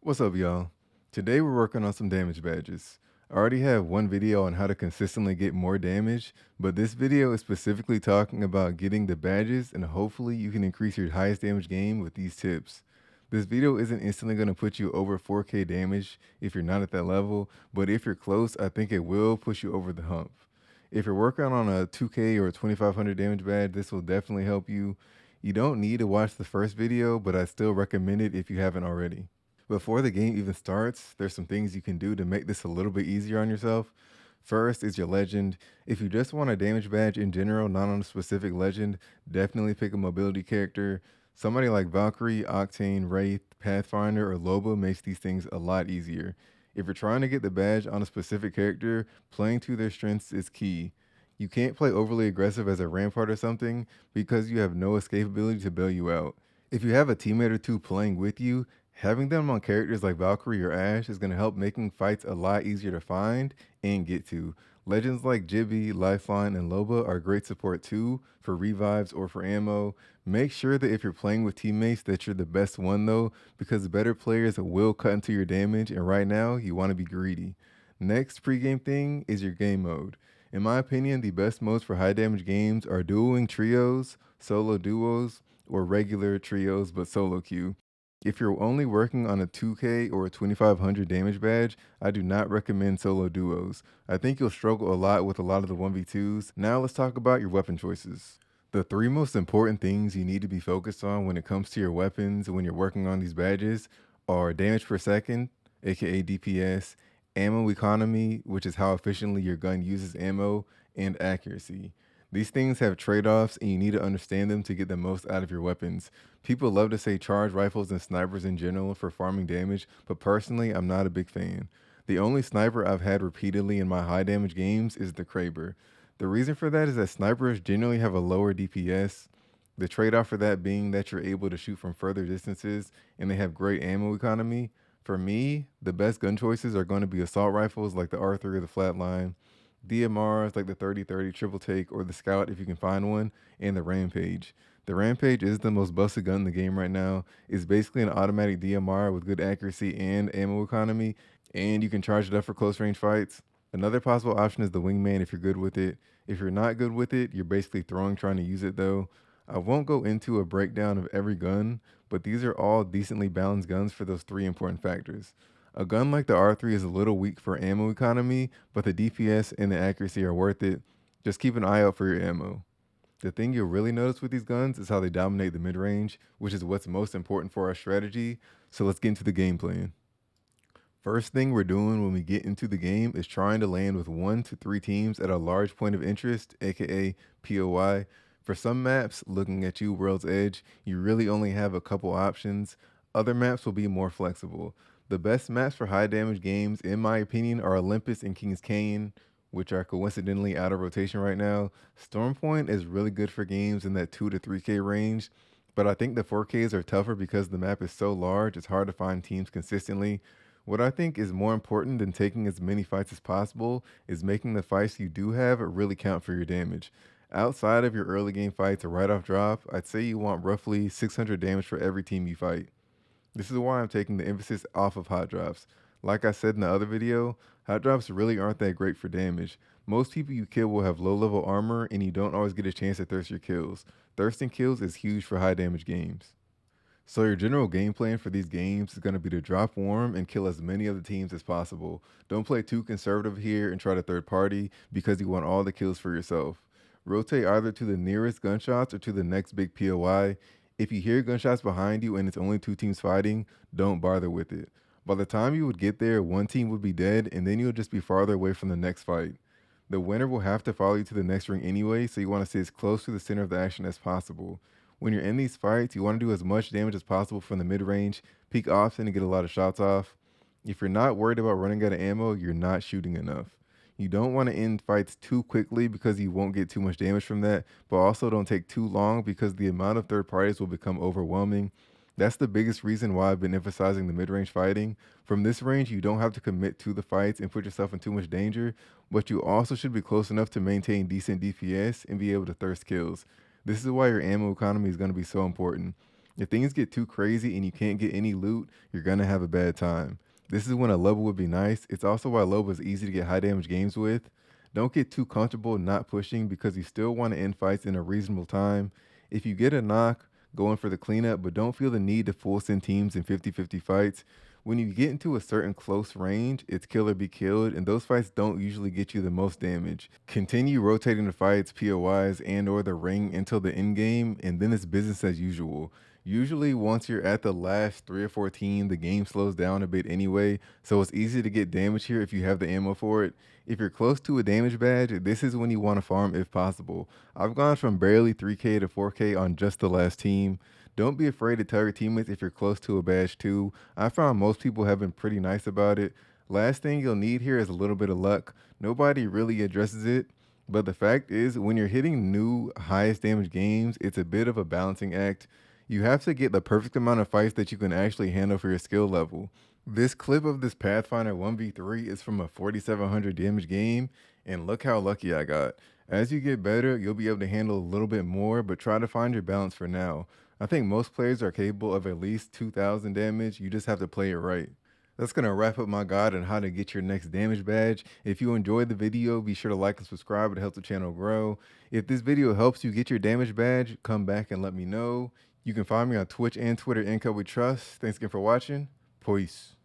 What's up, y'all? Today we're working on some damage badges. I already have one video on how to consistently get more damage, but this video is specifically talking about getting the badges and hopefully you can increase your highest damage game with these tips. This video isn't instantly going to put you over 4k damage if you're not at that level, but if you're close, I think it will push you over the hump. If you're working on a 2k or a 2500 damage badge, this will definitely help you. You don't need to watch the first video, but I still recommend it if you haven't already. Before the game even starts, there's some things you can do to make this a little bit easier on yourself. First is your legend. If you just want a damage badge in general, not on a specific legend, definitely pick a mobility character. Somebody like Valkyrie, Octane, Wraith, Pathfinder, or Loba makes these things a lot easier. If you're trying to get the badge on a specific character, playing to their strengths is key. You can't play overly aggressive as a Rampart or something because you have no escape ability to bail you out. If you have a teammate or two playing with you, having them on characters like Valkyrie or Ashe is going to help making fights a lot easier to find and get to. Legends like Jibby, Lifeline, and Loba are great support too for revives or for ammo. Make sure that if you're playing with teammates that you're the best one though, because better players will cut into your damage, and right now you want to be greedy. Next pregame thing is your game mode. In my opinion, the best modes for high damage games are dueling trios, solo duos, or regular trios but solo queue. If you're only working on a 2k or a 2500 damage badge, I do not recommend solo duos. I think you'll struggle a lot with a lot of the 1v2s. Now let's talk about your weapon choices. The three most important things you need to be focused on when it comes to your weapons when you're working on these badges are damage per second, aka DPS, ammo economy, which is how efficiently your gun uses ammo, and accuracy. These things have trade-offs and you need to understand them to get the most out of your weapons. People love to say charge rifles and snipers in general for farming damage, but personally, I'm not a big fan. The only sniper I've had repeatedly in my high damage games is the Kraber. The reason for that is that snipers generally have a lower DPS. The trade-off for that being that you're able to shoot from further distances and they have great ammo economy. For me, the best gun choices are going to be assault rifles like the R3 or the Flatline, DMRs like the 30-30 triple take or the Scout if you can find one, and the Rampage. The Rampage is the most busted gun in the game right now. It's basically an automatic DMR with good accuracy and ammo economy, and you can charge it up for close range fights. Another possible option is the Wingman if you're good with it. If you're not good with it, you're basically trying to use it though. I won't go into a breakdown of every gun, but these are all decently balanced guns for those three important factors. A gun like the R3 is a little weak for ammo economy, but the DPS and the accuracy are worth it. Just keep an eye out for your ammo. The thing you'll really notice with these guns is how they dominate the mid-range, which is what's most important for our strategy, so let's get into the game plan. First thing we're doing when we get into the game is trying to land with 1 to 3 teams at a large point of interest, aka POI. For some maps, looking at you, World's Edge, you really only have a couple options. Other maps will be more flexible. The best maps for high damage games, in my opinion, are Olympus and Kings Canyon, which are coincidentally out of rotation right now. Stormpoint is really good for games in that 2 to 3k range, but I think the 4Ks are tougher because the map is so large, it's hard to find teams consistently. What I think is more important than taking as many fights as possible is making the fights you do have really count for your damage. Outside of your early game fights or right off drop, I'd say you want roughly 600 damage for every team you fight. This is why I'm taking the emphasis off of hot drops. Like I said in the other video, hot drops really aren't that great for damage. Most people you kill will have low level armor and you don't always get a chance to thirst your kills. Thirsting kills is huge for high damage games. So your general game plan for these games is going to be to drop warm and kill as many of the teams as possible. Don't play too conservative here and try to third party because you want all the kills for yourself. Rotate either to the nearest gunshots or to the next big POI. If you hear gunshots behind you and it's only 2 teams fighting, don't bother with it. By the time you would get there, 1 team would be dead and then you'll just be farther away from the next fight. The winner will have to follow you to the next ring anyway, so you want to stay as close to the center of the action as possible. When you're in these fights, you want to do as much damage as possible from the mid-range, peek often and get a lot of shots off. If you're not worried about running out of ammo, you're not shooting enough. You don't want to end fights too quickly because you won't get too much damage from that, but also don't take too long because the amount of third parties will become overwhelming. That's the biggest reason why I've been emphasizing the mid-range fighting. From this range, you don't have to commit to the fights and put yourself in too much danger, but you also should be close enough to maintain decent DPS and be able to thirst kills. This is why your ammo economy is going to be so important. If things get too crazy and you can't get any loot, you're gonna have a bad time. This is when a Loba would be nice. It's also why Loba is easy to get high damage games with. Don't get too comfortable not pushing because you still want to end fights in a reasonable time. If you get a knock, go in for the cleanup, but don't feel the need to full send teams in 50-50 fights. When you get into a certain close range, it's kill or be killed, and those fights don't usually get you the most damage. Continue rotating the fights, POIs, and or the ring until the end game, and then it's business as usual. Usually, once you're at the last 3 or 14, the game slows down a bit anyway, so it's easy to get damage here if you have the ammo for it. If you're close to a damage badge, this is when you want to farm if possible. I've gone from barely 3k to 4k on just the last team. Don't be afraid to tell your teammates if you're close to a badge too. I found most people have been pretty nice about it. Last thing you'll need here is a little bit of luck. Nobody really addresses it, but the fact is when you're hitting new highest damage games, it's a bit of a balancing act. You have to get the perfect amount of fights that you can actually handle for your skill level. This clip of this Pathfinder 1v3 is from a 4700 damage game, and look how lucky I got. As you get better, you'll be able to handle a little bit more, but try to find your balance for now. I think most players are capable of at least 2000 damage, you just have to play it right. That's going to wrap up my guide on how to get your next damage badge. If you enjoyed the video, be sure to like and subscribe, it helps the channel grow. If this video helps you get your damage badge, come back and let me know. You can find me on Twitch and Twitter, Inco We Trust. Thanks again for watching. Peace.